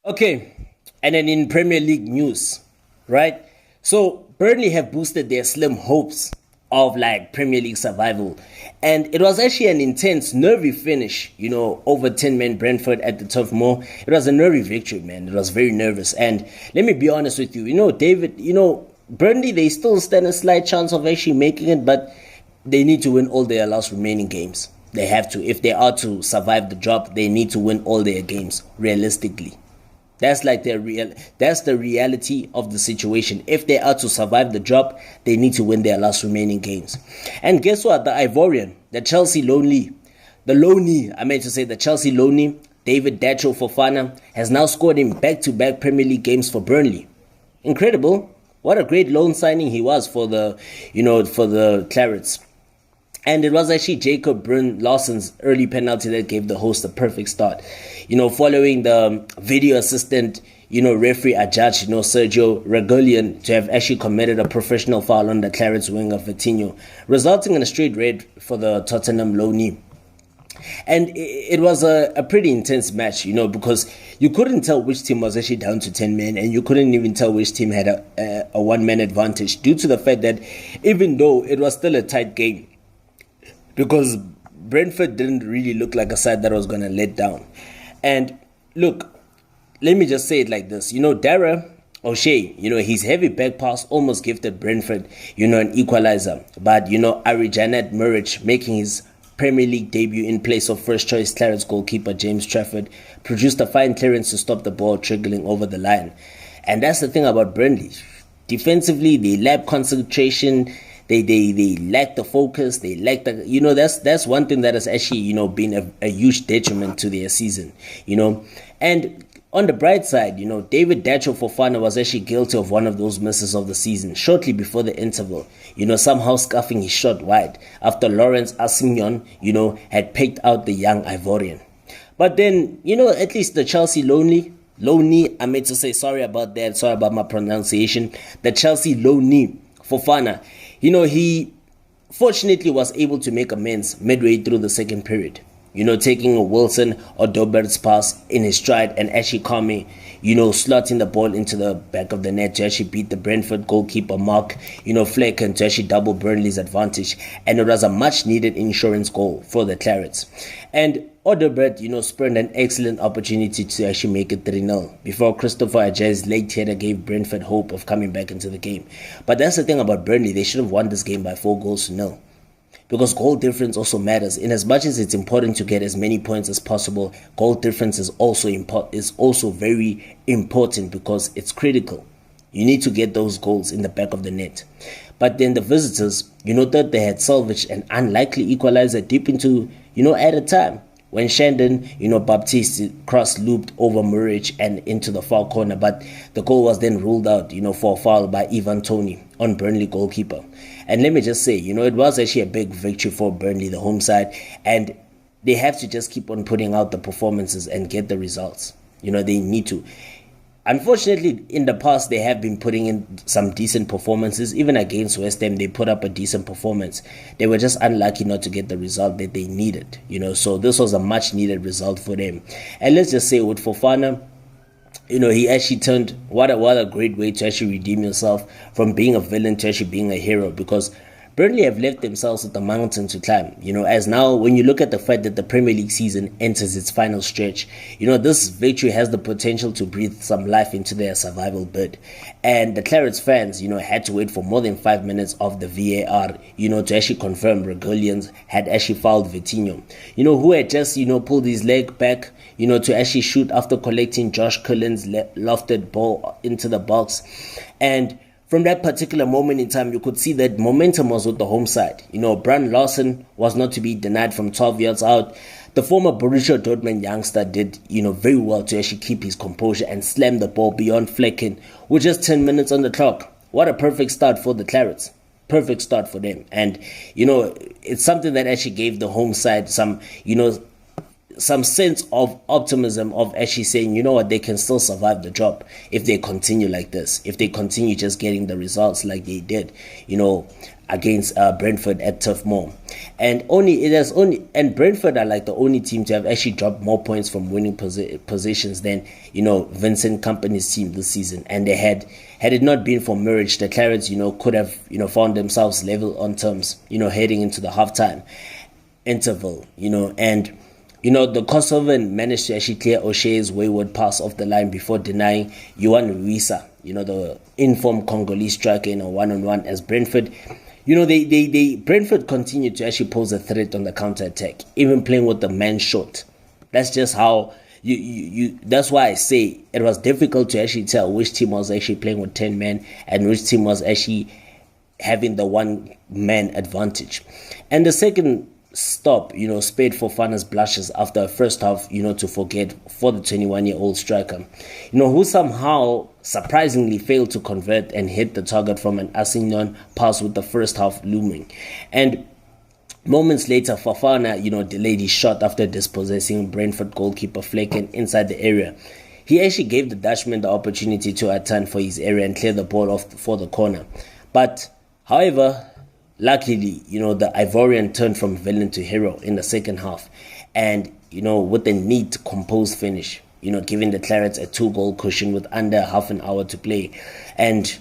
Okay, and then in Premier League news, right? So Burnley have boosted their slim hopes of like Premier League survival, and it was actually an intense, nervy finish. Over 10 men Brentford at the Turf Moor. It was a nervy victory, man. It was very nervous, and let me be honest with you. David. Burnley, they still stand a slight chance of actually making it, but they need to win all their last remaining games. They have to. If they are to survive the drop, they need to win all their games realistically. That's the reality of the situation. If they are to survive the drop, they need to win their last remaining games. And guess what? The Ivorian, the Chelsea lonely, the Chelsea lonely, David Dacho Fofana has now scored in back-to-back Premier League games for Burnley. Incredible. What a great loan signing he was for the Clarets. And it was actually Jacob Brun Lawson's early penalty that gave the host a perfect start. Following the video assistant, referee adjudged, Sergio Regulion to have actually committed a professional foul on the Clarets winger Vitinho, resulting in a straight red for the Tottenham loanee. And it was a pretty intense match, because you couldn't tell which team was actually down to 10 men, and you couldn't even tell which team had a one-man advantage due to the fact that even though it was still a tight game, because Brentford didn't really look like a side that was going to let down. And look, let me just say it like this. Dara O'Shea, his heavy back pass almost gifted Brentford, an equaliser. But, Arijanet Muric making his Premier League debut in place of first-choice Clarets goalkeeper James Trafford produced a fine clearance to stop the ball trickling over the line. And that's the thing about Burnley. Defensively, they lack concentration. They lack the focus. They lack the that's one thing that has actually been a huge detriment to their season. And on the bright side, David Dacho Fofana was actually guilty of one of those misses of the season shortly before the interval. Somehow scuffing his shot wide after Lawrence Assignon, had picked out the young Ivorian. But then, at least the Chelsea lonely, I meant to say sorry about that. Sorry about my pronunciation. The Chelsea lonely Fofana. He fortunately was able to make amends midway through the second period. Taking a Wilson or Dobert's pass in his stride and actually calmly, slotting the ball into the back of the net to actually beat the Brentford goalkeeper Mark, Flecken to actually double Burnley's advantage. And it was a much needed insurance goal for the Clarets. And Odobert, spurned an excellent opportunity to actually make it 3-0 before Christopher Ajay's late header gave Brentford hope of coming back into the game. But that's the thing about Burnley. They should have won this game by 4-0. Because goal difference also matters. In as much as it's important to get as many points as possible, goal difference is also very important because it's critical. You need to get those goals in the back of the net. But then the visitors, thought they had salvaged an unlikely equalizer deep into, added time, when Shandon, Baptiste cross-looped over Muric and into the far corner, but the goal was then ruled out, for a foul by Ivan Toney on Burnley goalkeeper. And let me just say, it was actually a big victory for Burnley, the home side, and they have to just keep on putting out the performances and get the results. They need to. Unfortunately, in the past, they have been putting in some decent performances. Even against West Ham, they put up a decent performance. They were just unlucky not to get the result that they needed, So this was a much-needed result for them. And let's just say with Fofana, he actually turned, what a great way to actually redeem yourself from being a villain to actually being a hero, because Burnley have left themselves with a mountain to climb, as now when you look at the fact that the Premier League season enters its final stretch, this victory has the potential to breathe some life into their survival bid. And the Clarets fans, had to wait for more than 5 minutes of the VAR, to actually confirm Regulians had actually fouled Vitinho, who had just, pulled his leg back, to actually shoot after collecting Josh Cullen's lofted ball into the box. And from that particular moment in time, you could see that momentum was with the home side. Brun Larson was not to be denied from 12 yards out. The former Borussia Dortmund youngster did, very well to actually keep his composure and slam the ball beyond Flecken with just 10 minutes on the clock. What a perfect start for the Clarets. Perfect start for them. And, it's something that actually gave the home side some some sense of optimism of actually saying, you know what, they can still survive the job if they continue like this, if they continue just getting the results like they did, against Brentford at Turf Moor. And Brentford are like the only team to have actually dropped more points from winning positions than Vincent Kompany's team this season. And they had it not been for Murridge, the Clarets could have found themselves level on terms heading into the halftime interval. And the Kosovan managed to actually clear O'Shea's wayward pass off the line before denying Yuan Wisa, the informed Congolese striker in a one-on-one as Brentford. Brentford continued to actually pose a threat on the counter-attack, even playing with the man short. That's just how that's why I say it was difficult to actually tell which team was actually playing with 10 men and which team was actually having the one-man advantage. And the second stop, spared Fofana's blushes after a first half, to forget for the 21-year-old striker, who somehow surprisingly failed to convert and hit the target from an Asignon pass with the first half looming. And moments later, Fofana, delayed his shot after dispossessing Brentford goalkeeper Flecken inside the area. He actually gave the Dutchman the opportunity to attempt for his area and clear the ball off for the corner. But, however, luckily, the Ivorian turned from villain to hero in the second half. And, with a neat, composed finish, giving the Clarets a 2-goal cushion with under half an hour to play. And,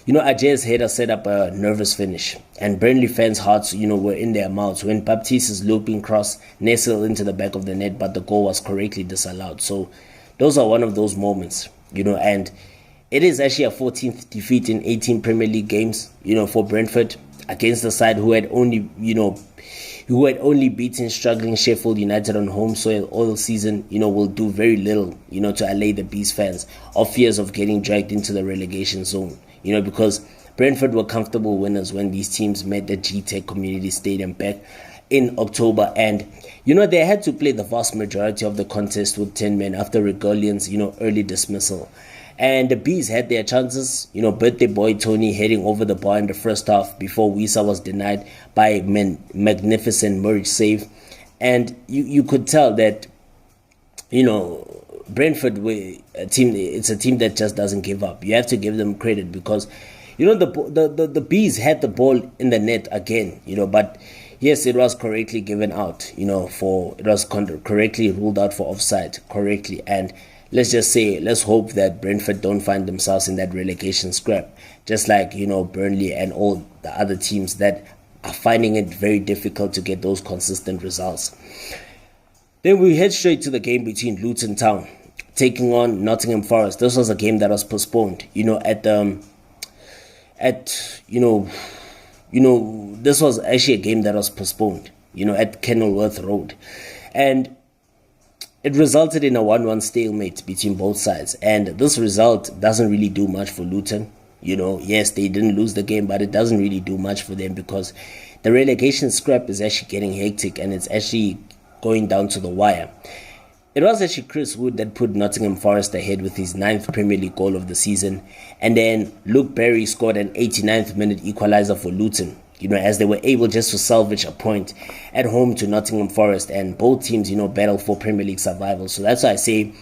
Ajay's header set up a nervous finish. And Burnley fans' hearts, were in their mouths when Baptiste's looping cross nestled into the back of the net, but the goal was correctly disallowed. So, those are one of those moments, and it is actually a 14th defeat in 18 Premier League games, for Brentford, against the side who had only beaten struggling Sheffield United on home soil all season. Will do very little, to allay the Bees fans of fears of getting dragged into the relegation zone. Because Brentford were comfortable winners when these teams met at G-Tech Community Stadium back in October, and they had to play the vast majority of the contest with 10 men after Regolian's early dismissal. And the Bees had their chances, birthday boy Tony heading over the bar in the first half before Wisa was denied by a magnificent Murridge save. And you could tell that, Brentford it's a team that just doesn't give up. You have to give them credit because, the Bees had the ball in the net again, but yes, it was correctly given out, correctly ruled out for offside, correctly. And let's hope that Brentford don't find themselves in that relegation scrap, just like, Burnley and all the other teams that are finding it very difficult to get those consistent results. Then we head straight to the game between Luton Town taking on Nottingham Forest. This was a game that was postponed, this was actually a game that was postponed, at Kenilworth Road. And it resulted in a 1-1 stalemate between both sides. And this result doesn't really do much for Luton. Yes, they didn't lose the game, but it doesn't really do much for them because the relegation scrap is actually getting hectic and it's actually going down to the wire. It was actually Chris Wood that put Nottingham Forest ahead with his 9th Premier League goal of the season. And then Luke Berry scored an 89th minute equaliser for Luton, as they were able just to salvage a point at home to Nottingham Forest. And both teams, battle for Premier League survival. So that's why I say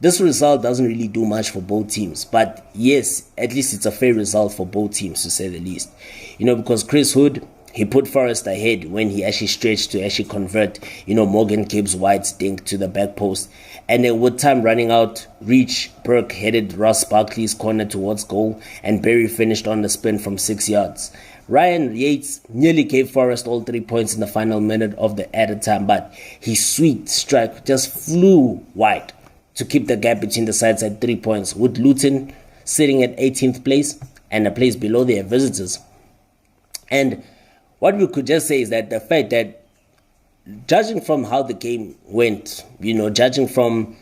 this result doesn't really do much for both teams. But yes, at least it's a fair result for both teams, to say the least. Because Chris Wood, he put Forest ahead when he actually stretched to actually convert, Morgan Gibbs White's dink to the back post. And then with time running out, Reach Burke headed Ross Barkley's corner towards goal and Berry finished on the spin from 6 yards. Ryan Yates nearly gave Forest all 3 points in the final minute of the added time, but his sweet strike just flew wide to keep the gap between the sides at 3 points, with Luton sitting at 18th place and a place below their visitors. And what we could just say is that the fact that, judging from how the game went, judging from,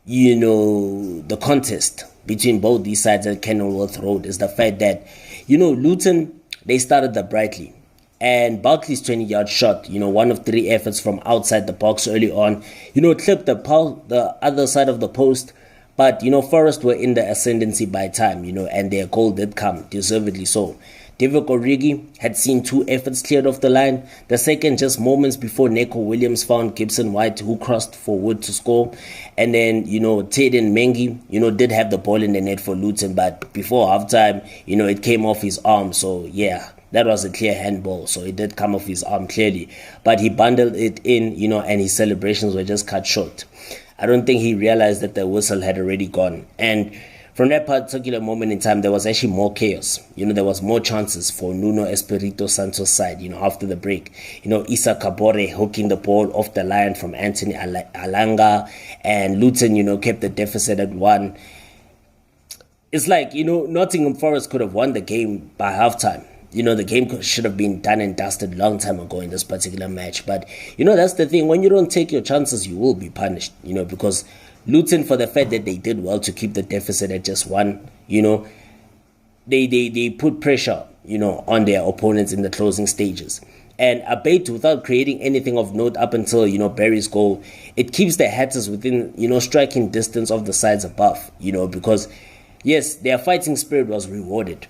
the contest between both these sides at Kenilworth Road, is the fact that, Luton, they started that brightly. And Barkley's 20-yard shot, one of 3 efforts from outside the box early on, clipped the other side of the post. But, Forest were in the ascendancy by time, and their goal did come, deservedly so. Divock Origi had seen 2 efforts cleared off the line. The second just moments before Neco Williams found Gibson White, who crossed for Wood to score. And then, Tayden Mengi, did have the ball in the net for Luton, but before halftime, it came off his arm. So, yeah, that was a clear handball. So it did come off his arm clearly. But he bundled it in, and his celebrations were just cut short. I don't think he realized that the whistle had already gone. And from that particular moment in time, there was actually more chaos. There was more chances for Nuno Espirito Santo's side, after the break. Issa Kabore hooking the ball off the line from Anthony Alanga, and Luton, kept the deficit at 1. It's like, Nottingham Forest could have won the game by halftime. The game should have been done and dusted long time ago in this particular match. But, that's the thing. When you don't take your chances, you will be punished, because Luton, for the fact that they did well to keep the deficit at just 1, they put pressure, on their opponents in the closing stages. And Abate, without creating anything of note up until, Barry's goal, it keeps the Hatters within, striking distance of the sides above, because, yes, their fighting spirit was rewarded,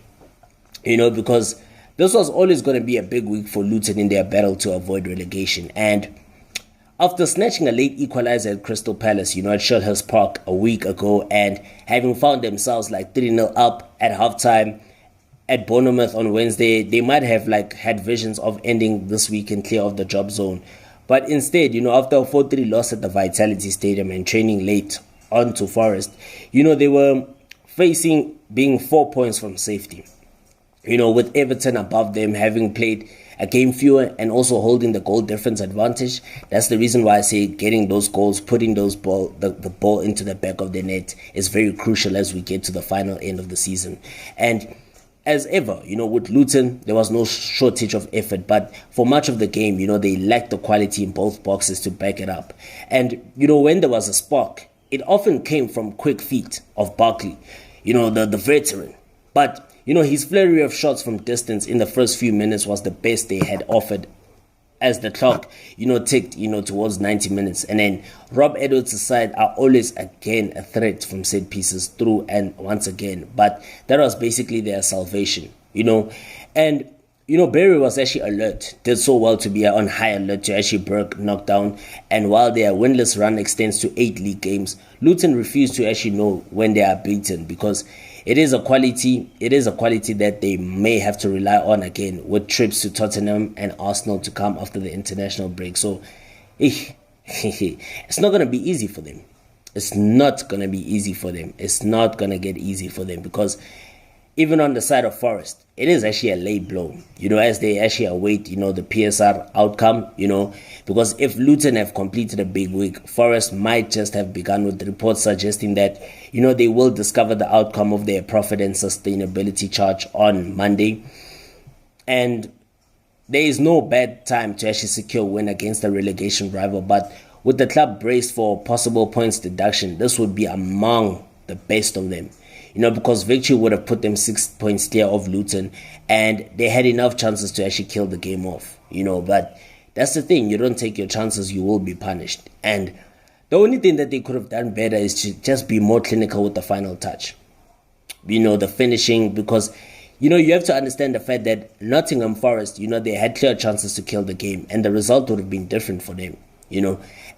because this was always going to be a big week for Luton in their battle to avoid relegation. And after snatching a late equaliser at Crystal Palace, at Selhurst Park a week ago, and having found themselves like 3-0 up at halftime at Bournemouth on Wednesday, they might have had visions of ending this weekend clear of the drop zone. But instead, after a 4-3 loss at the Vitality Stadium and training late on to Forest, they were facing being 4 points from safety. With Everton above them, having played a game fewer and also holding the goal difference advantage. That's the reason why I say getting those goals, putting the ball into the back of the net is very crucial as we get to the final end of the season. And as ever, with Luton, there was no shortage of effort, but for much of the game, they lacked the quality in both boxes to back it up. And, when there was a spark, it often came from quick feet of Barkley, the veteran. But his flurry of shots from distance in the first few minutes was the best they had offered as the clock, ticked, towards 90 minutes. And then Rob Edwards' side are always again a threat from set pieces through and once again. But that was basically their salvation, And, Barry was actually alert, did so well to be on high alert to actually break knockdown. And while their winless run extends to 8 league games, Luton refused to actually know when they are beaten, because it is a quality that they may have to rely on again, with trips to Tottenham and Arsenal to come after the international break. So it's not going to be easy for them. It's not going to be easy for them. It's not going to get easy for them, because even on the side of Forest, it is actually a late blow, as they actually await, the PSR outcome, because if Luton have completed a big week, Forest might just have begun, with reports suggesting that, they will discover the outcome of their profit and sustainability charge on Monday. And there is no bad time to actually secure a win against a relegation rival, but with the club braced for possible points deduction, this would be among the best of them. Because victory would have put them 6 points clear of Luton, and they had enough chances to actually kill the game off, but that's the thing. You don't take your chances, you will be punished. And the only thing that they could have done better is to just be more clinical with the final touch, the finishing, because, you have to understand the fact that Nottingham Forest, they had clear chances to kill the game, and the result would have been different for them,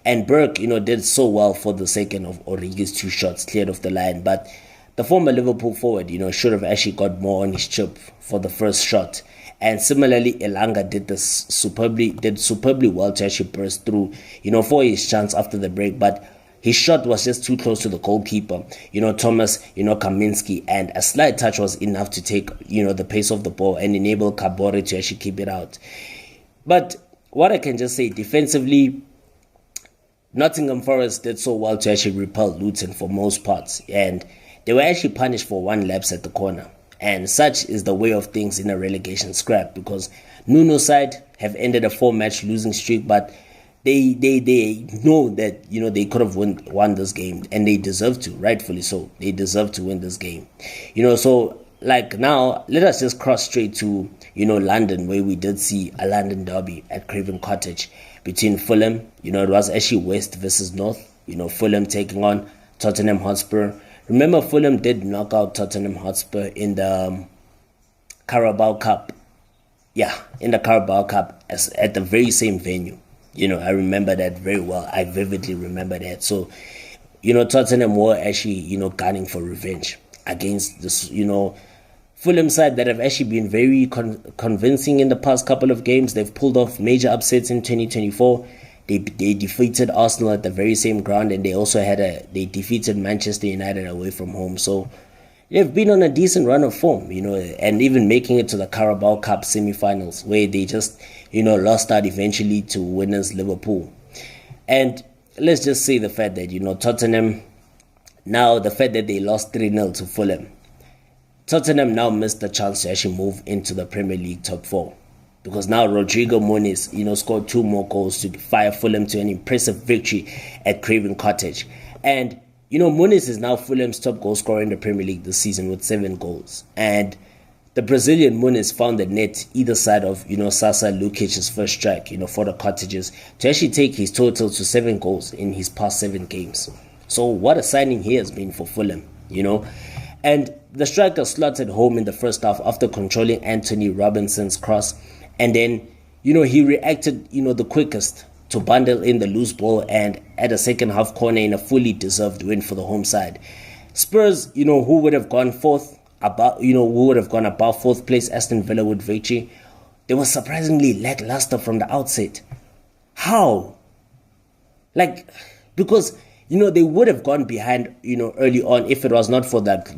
and Burke, did so well for the second of Origi's 2 shots cleared off the line, but the former Liverpool forward, should have actually got more on his chip for the first shot. And similarly, Elanga did superbly well to actually burst through, for his chance after the break. But his shot was just too close to the goalkeeper, Thomas, Kaminski. And a slight touch was enough to take, the pace of the ball and enable Kabore to actually keep it out. But what I can just say, defensively, Nottingham Forest did so well to actually repel Luton for most parts. And they were actually punished for 1 lapse at the corner. And such is the way of things in a relegation scrap, because Nuno's side have ended a 4-match losing streak, but they know that they could have won this game, and they deserve to, rightfully so. They deserve to win this game. So now let us just cross straight to London, where we did see a London derby at Craven Cottage between Fulham. It was actually West versus North. Fulham taking on Tottenham Hotspur. Remember, Fulham did knock out Tottenham Hotspur in the Carabao Cup. Yeah, in the Carabao Cup at the very same venue. I remember that very well. I vividly remember that. So, Tottenham were actually, gunning for revenge against this, Fulham side that have actually been very convincing in the past couple of games. They've pulled off major upsets in 2024. They defeated Arsenal at the very same ground, and they also they defeated Manchester United away from home. So they've been on a decent run of form, and even making it to the Carabao Cup semi-finals, where they just, lost out eventually to winners Liverpool. And let's just say the fact that, Tottenham, now the fact that they lost 3-0 to Fulham, Tottenham now missed the chance to actually move into the Premier League top 4. Because now Rodrigo Muniz, scored 2 more goals to fire Fulham to an impressive victory at Craven Cottage. And, Muniz is now Fulham's top goal scorer in the Premier League this season with 7 goals. And the Brazilian Muniz found the net either side of, Sasa Lukic's first strike, for the Cottages to actually take his total to 7 goals in his past 7 games. So what a signing he has been for Fulham, And the striker slotted home in the first half after controlling Anthony Robinson's cross. And then, he reacted, the quickest to bundle in the loose ball and at a second half corner in a fully deserved win for the home side. Spurs, who would have gone above fourth place Aston Villa with victory, they were surprisingly lackluster from the outset. How? Because they would have gone behind, early on if it was not for that,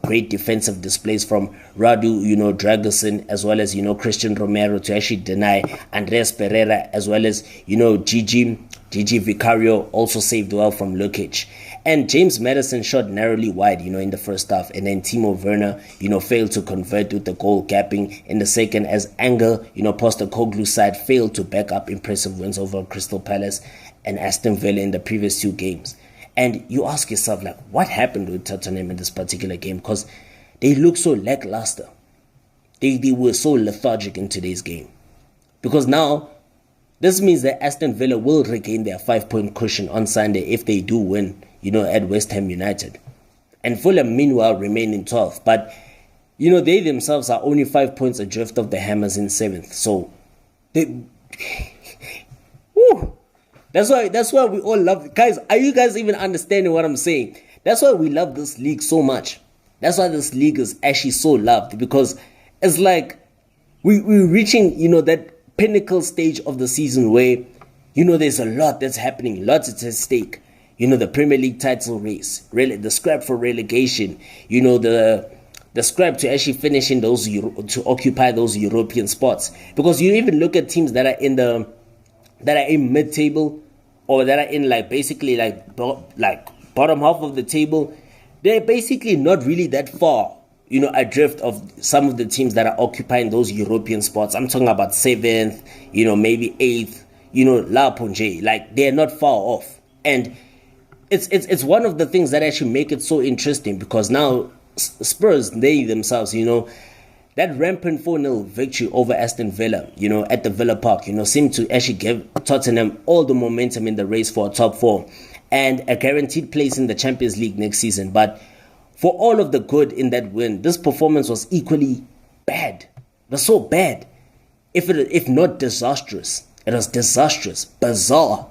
great defensive displays from Radu, Dragusin, as well as, Christian Romero to actually deny Andreas Pereira, as well as, Gigi Vicario also saved well from Lukic. And James Maddison shot narrowly wide, in the first half. And then Timo Werner, failed to convert with the goal gapping in the second as Angel, Postecoglou's side failed to back up impressive wins over Crystal Palace and Aston Villa in the previous 2 games. And you ask yourself, what happened with Tottenham in this particular game? Because they look so lackluster. They were so lethargic in today's game. Because now, this means that Aston Villa will regain their 5-point cushion on Sunday if they do win, at West Ham United. And Fulham, meanwhile, remain in 12th. But, they themselves are only 5 points adrift of the Hammers in 7th. So, they... Woo! That's why we all love... Guys, are you guys even understanding what I'm saying? That's why we love this league so much. That's why this league is actually so loved. Because it's like we're reaching, that pinnacle stage of the season where, there's a lot that's happening. Lots at stake. The Premier League title race. Really, the scrap for relegation. The scrap to actually finish in those... to occupy those European spots. Because you even look at teams that are in mid-table, or that are in basically bottom half of the table. They're basically not really that far, adrift of some of the teams that are occupying those European spots. I'm talking about 7th, maybe 8th, La Ponge. They're not far off. And it's one of the things that actually make it so interesting, because now Spurs, they themselves, that rampant 4-0 victory over Aston Villa, at the Villa Park, seemed to actually give Tottenham all the momentum in the race for a top 4 and a guaranteed place in the Champions League next season. But for all of the good in that win, this performance was equally bad. It was so bad. If not disastrous, it was disastrous, bizarre.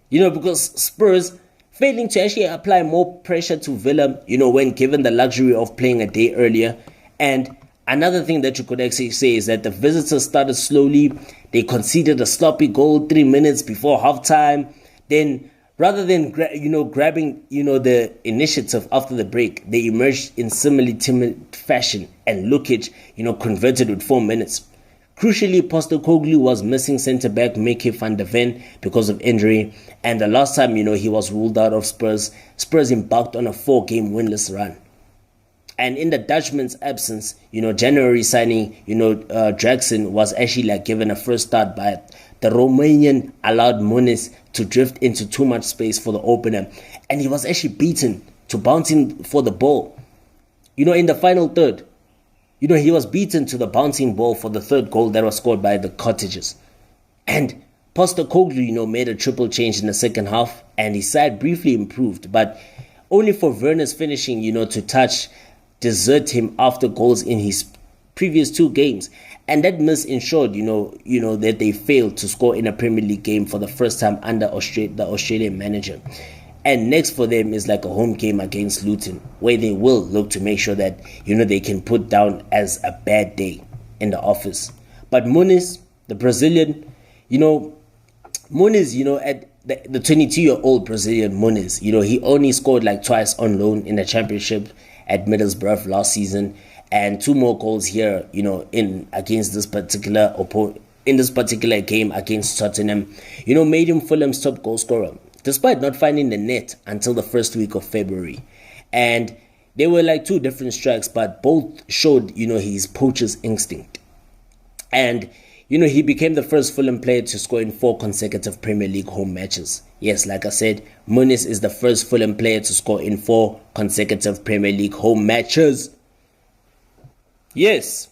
Because Spurs failing to actually apply more pressure to Villa, when given the luxury of playing a day earlier. And another thing that you could actually say is that the visitors started slowly. They conceded a sloppy goal 3 minutes before halftime. Then, rather than grabbing the initiative after the break, they emerged in similarly timid fashion, and Lukic converted with 4 minutes. Crucially, Postecoglou was missing centre-back Mickey van der Ven because of injury, and the last time he was ruled out of Spurs embarked on a 4-game winless run. And in the Dutchman's absence, January signing, Draxen was actually given a first start, by the Romanian allowed Muniz to drift into too much space for the opener. And he was actually beaten to bouncing for the ball. In the final third, he was beaten to the bouncing ball for the third goal that was scored by the Cottages. And Postecoglou, made a triple change in the second half, and his side briefly improved, but only for Werner's finishing, to desert him after goals in his previous 2 games, and that miss ensured, that they failed to score in a Premier League game for the first time under the Australian manager. And next for them is like a home game against Luton, where they will look to make sure that, they can put down as a bad day in the office. But Muniz, the Brazilian, Muniz, at the 22-year-old Brazilian Muniz, he only scored like twice on loan in the championship at Middlesbrough last season, and 2 more goals here, in this particular game against Tottenham, made him Fulham's top goal scorer, despite not finding the net until the first week of February. And they were like 2 different strikes, but both showed, his poacher's instinct. And he became the first Fulham player to score in 4 consecutive Premier League home matches. Yes, like I said, Muniz is the first Fulham player to score in 4 consecutive Premier League home matches. Yes.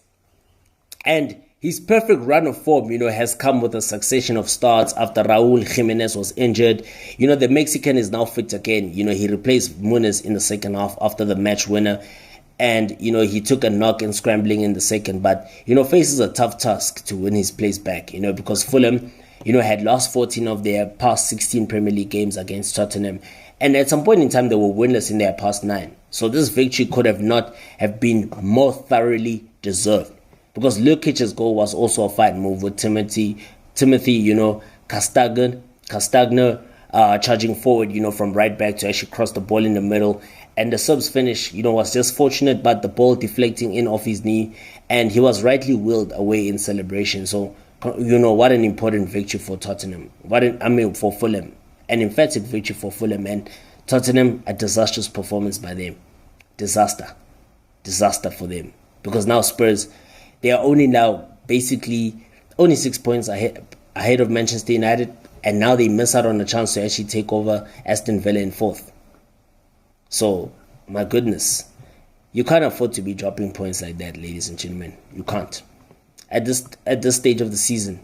And his perfect run of form, has come with a succession of starts after Raúl Jiménez was injured. The Mexican is now fit again. He replaced Muniz in the second half after the match winner. And, he took a knock and scrambling in the second, but, faces a tough task to win his place back, because Fulham, had lost 14 of their past 16 Premier League games against Tottenham. And at some point in time, they were winless in their past 9. So this victory could have not have been more thoroughly deserved, because Lukic's goal was also a fine move with Timothy, Castagna, charging forward, from right back to actually cross the ball in the middle. And the sub's finish, was just fortunate, but the ball deflecting in off his knee, and he was rightly wheeled away in celebration. So, what an important victory for Tottenham. For Fulham. An emphatic victory for Fulham, and Tottenham, a disastrous performance by them. Disaster for them. Because now Spurs, they are only 6 points ahead of Manchester United, and now they miss out on a chance to actually take over Aston Villa in 4th. So, my goodness, you can't afford to be dropping points like that, ladies and gentlemen. You can't. At this stage of the season,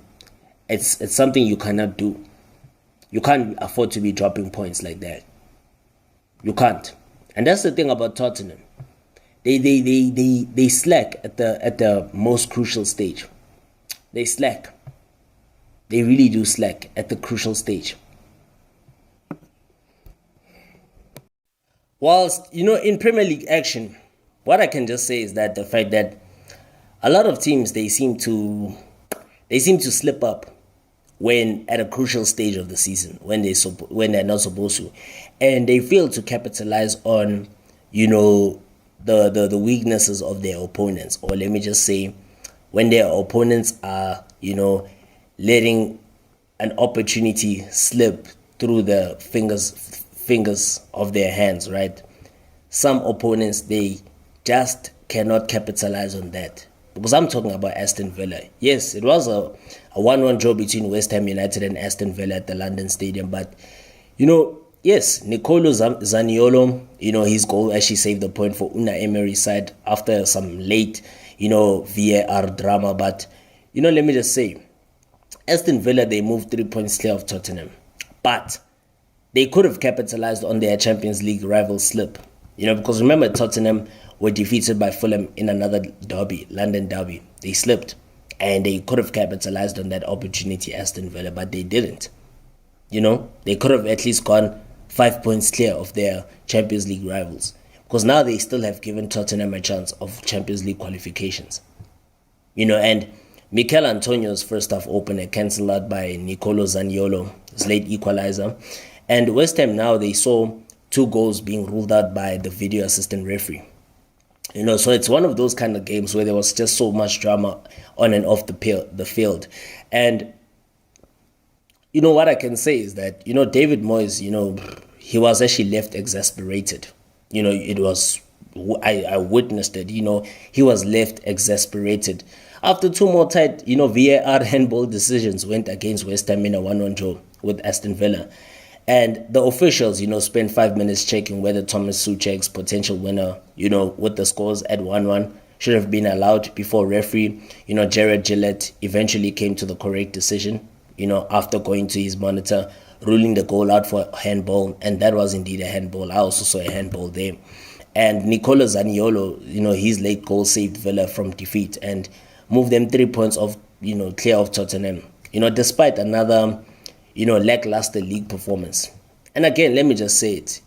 it's something you cannot do. You can't afford to be dropping points like that. You can't. And that's the thing about Tottenham. They slack at the most crucial stage. They slack. They really do slack at the crucial stage. Whilst, in Premier League action, what I can just say is that the fact that a lot of teams, they seem to slip up when at a crucial stage of the season, when they're not supposed to, and they fail to capitalize on, the weaknesses of their opponents, or let me just say, when their opponents are, letting an opportunity slip through the fingers of their hands, right? Some opponents, they just cannot capitalize on that. Because I'm talking about Aston Villa. Yes, it was a 1-1 draw between West Ham United and Aston Villa at the London Stadium. But, yes, Nicolo Zaniolo, his goal actually saved the point for Unai Emery's side after some late, VAR drama. But, let me just say, Aston Villa, they moved 3 points clear of Tottenham. But they could have capitalized on their Champions League rival slip. Because remember, Tottenham were defeated by Fulham in another derby, London derby. They slipped. And they could have capitalized on that opportunity, Aston Villa, but they didn't. They could have at least gone 5 points clear of their Champions League rivals. Because now they still have given Tottenham a chance of Champions League qualifications. And Mikel Antonio's first half opener cancelled out by Nicolo Zaniolo, his late equaliser. And West Ham now, they saw 2 goals being ruled out by the video assistant referee. So it's one of those kind of games where there was just so much drama on and off the field. And, what I can say is that, David Moyes, he was actually left exasperated. I witnessed it, he was left exasperated. After 2 more tight, VAR handball decisions went against West Ham in a 1-1 draw with Aston Villa. And the officials, spent 5 minutes checking whether TOMAS SOUCEK's potential winner, with the scores at 1-1, should have been allowed before referee, Jared Gillett eventually came to the correct decision, after going to his monitor, ruling the goal out for handball. And that was indeed a handball. I also saw a handball there. And Nicolo Zaniolo, his late goal saved Villa from defeat and moved them 3 points off, clear of Tottenham, despite another, lackluster league performance. And again, let me just say it,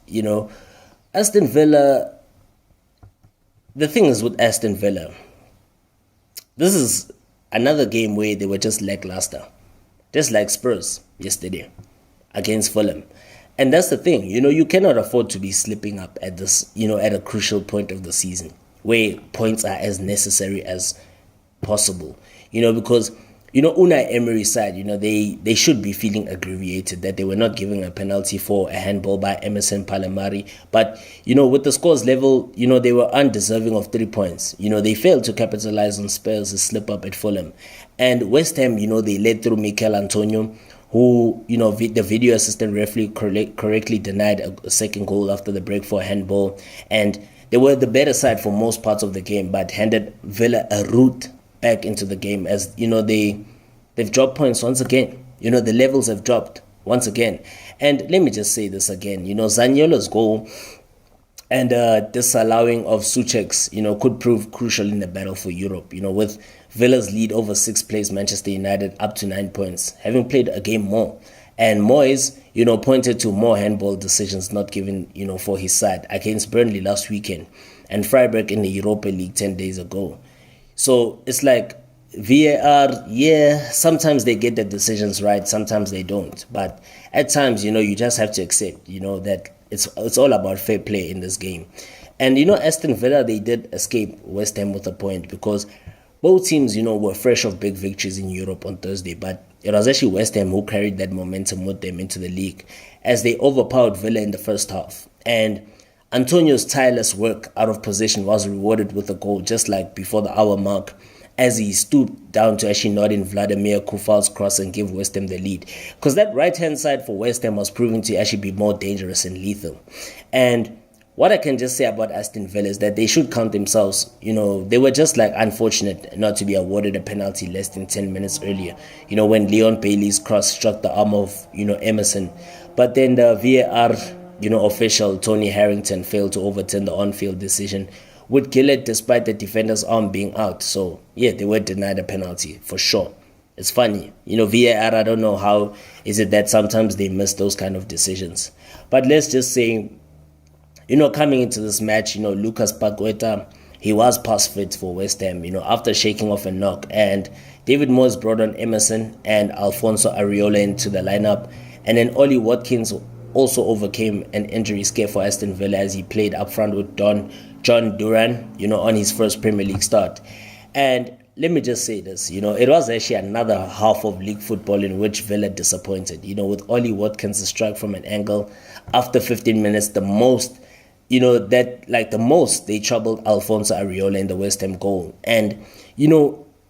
Aston Villa, the thing is with Aston Villa, this is another game where they were just lackluster, just like Spurs yesterday against Fulham. And that's the thing, you cannot afford to be slipping up at this, at a crucial point of the season where points are as necessary as possible, because, Unai Emery's side, they should be feeling aggravated that they were not giving a penalty for a handball by Emerson Palomari. But, with the scores level, they were undeserving of 3 points. They failed to capitalize on Spurs' slip up at Fulham. And West Ham, they led through Mikel Antonio, who, the video assistant referee correctly denied a second goal after the break for a handball. And they were the better side for most parts of the game, but handed Villa a route back into the game as, they've dropped points once again. The levels have dropped once again. And let me just say this again, Zaniolo's goal and disallowing of SOUCEK's, could prove crucial in the battle for Europe, with Villa's lead over 6th place Manchester United up to 9 points, having played a game more. And Moyes, pointed to more handball decisions not given, for his side against Burnley last weekend and Freiburg in the Europa League 10 days ago. So it's like VAR, yeah, sometimes they get the decisions right, sometimes they don't. But at times, you just have to accept, that it's all about fair play in this game. And, Aston Villa, they did escape West Ham with a point because both teams, were fresh off big victories in Europe on Thursday. But it was actually West Ham who carried that momentum with them into the league as they overpowered Villa in the first half. And Antonio's tireless work out of possession was rewarded with a goal just like before the hour mark, as he stooped down to actually nod in Vladimir Kufal's cross and give West Ham the lead. Because that right-hand side for West Ham was proving to actually be more dangerous and lethal. And what I can just say about Aston Villa is that they should count themselves, they were just like unfortunate not to be awarded a penalty less than 10 minutes earlier, when Leon Bailey's cross struck the arm of, Emerson. But then the VAR, official Tony Harrington failed to overturn the on-field decision with Gillett despite the defender's arm being out. So, yeah, they were denied a penalty for sure. It's funny. VAR, I don't know how is it that sometimes they miss those kind of decisions. But let's just say, coming into this match, Lucas Paqueta, he was past fit for West Ham, after shaking off a knock. And David Moyes brought on Emerson and Alfonso Areola into the lineup. And then Ollie Watkins also overcame an injury scare for Aston Villa as he played up front with John Duran, on his first Premier League start. And let me just say this, it was actually another half of league football in which Villa disappointed, with Ollie Watkins' strike from an angle after 15 minutes, the most they troubled Alfonso Areola in the West Ham goal. And,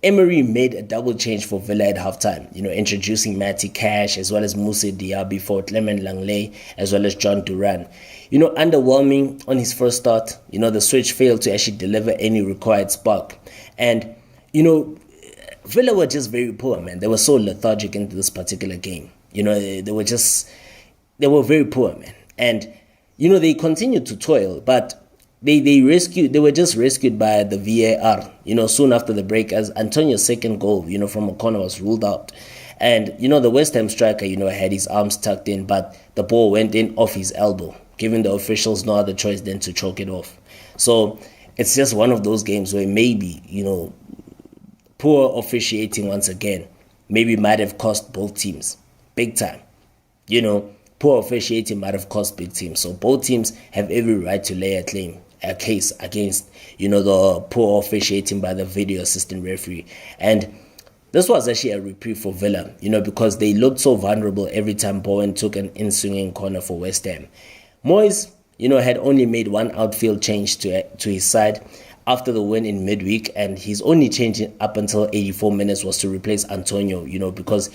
Emery made a double change for Villa at halftime, introducing Matty Cash as well as Moussa Diaby for Clement Langley as well as John Duran. Underwhelming on his first start, the switch failed to actually deliver any required spark. And, Villa were just very poor, man. They were so lethargic into this particular game. They were very poor, man. And, they continued to toil, but they were just rescued by the VAR, soon after the break as Antonio's second goal, from a corner was ruled out. And, the West Ham striker, had his arms tucked in, but the ball went in off his elbow, giving the officials no other choice than to choke it off. So it's just one of those games where maybe, poor officiating once again, maybe might have cost both teams big time. Poor officiating might have cost big teams. So both teams have every right to lay a case against, the poor officiating by the video assistant referee. And this was actually a reprieve for Villa, because they looked so vulnerable every time Bowen took an in-swinging corner for West Ham. Moyes, had only made one outfield change to his side after the win in midweek, and his only change up until 84 minutes was to replace Antonio, because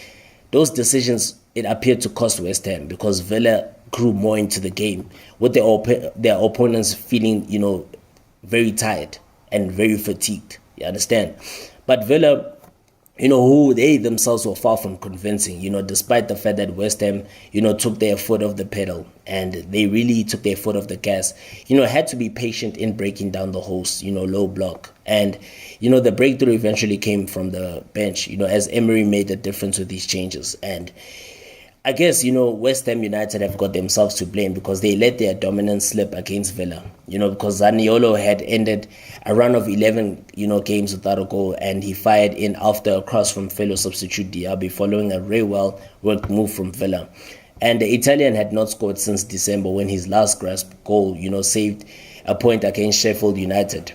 those decisions, it appeared to cost West Ham because Villa grew more into the game with their opponents feeling, very tired and very fatigued. You understand? But Villa, who they themselves were far from convincing, despite the fact that West Ham, took their foot off the pedal, and they really took their foot off the gas, had to be patient in breaking down the host, low block. And, the breakthrough eventually came from the bench, as Emery made the difference with these changes. And I guess, West Ham United have got themselves to blame because they let their dominance slip against Villa, because Zaniolo had ended a run of 11, games without a goal, and he fired in after a cross from fellow substitute Diaby following a very well worked move from Villa. And the Italian had not scored since December when his last grasp goal, saved a point against Sheffield United.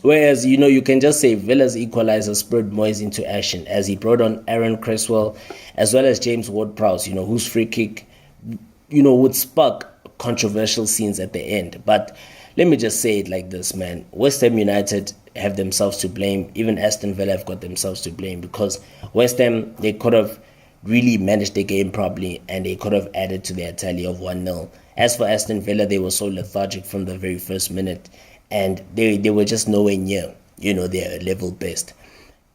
Whereas, you can just say Villa's equaliser spurred Moyes into action as he brought on Aaron Cresswell as well as James Ward-Prowse, whose free kick, would spark controversial scenes at the end. But let me just say it like this, man. West Ham United have themselves to blame. Even Aston Villa have got themselves to blame because West Ham, they could have really managed the game properly and they could have added to their tally of 1-0. As for Aston Villa, they were so lethargic from the very first minute. And they were just nowhere near, their level best.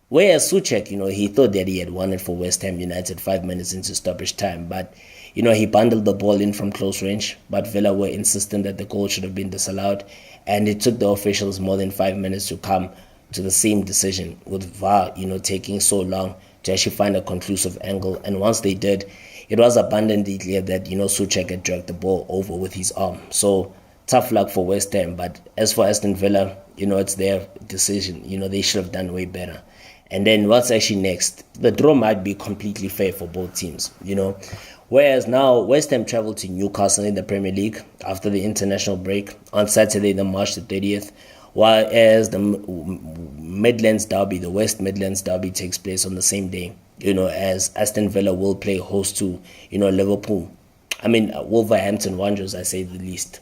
Whereas SOUCEK, he thought that he had won it for West Ham United 5 minutes into stoppage time. But, he bundled the ball in from close range. But Villa were insistent that the goal should have been disallowed. And it took the officials more than 5 minutes to come to the same decision, with VAR, taking so long to actually find a conclusive angle. And once they did, it was abundantly clear that, SOUCEK had dragged the ball over with his arm. So tough luck for West Ham. But as for Aston Villa, it's their decision. They should have done way better. And then what's actually next? The draw might be completely fair for both teams, Whereas now West Ham travel to Newcastle in the Premier League after the international break on Saturday, the March the 30th, while as the Midlands Derby, the West Midlands Derby takes place on the same day, as Aston Villa will play host to, Liverpool. Wolverhampton Wanderers, I say the least.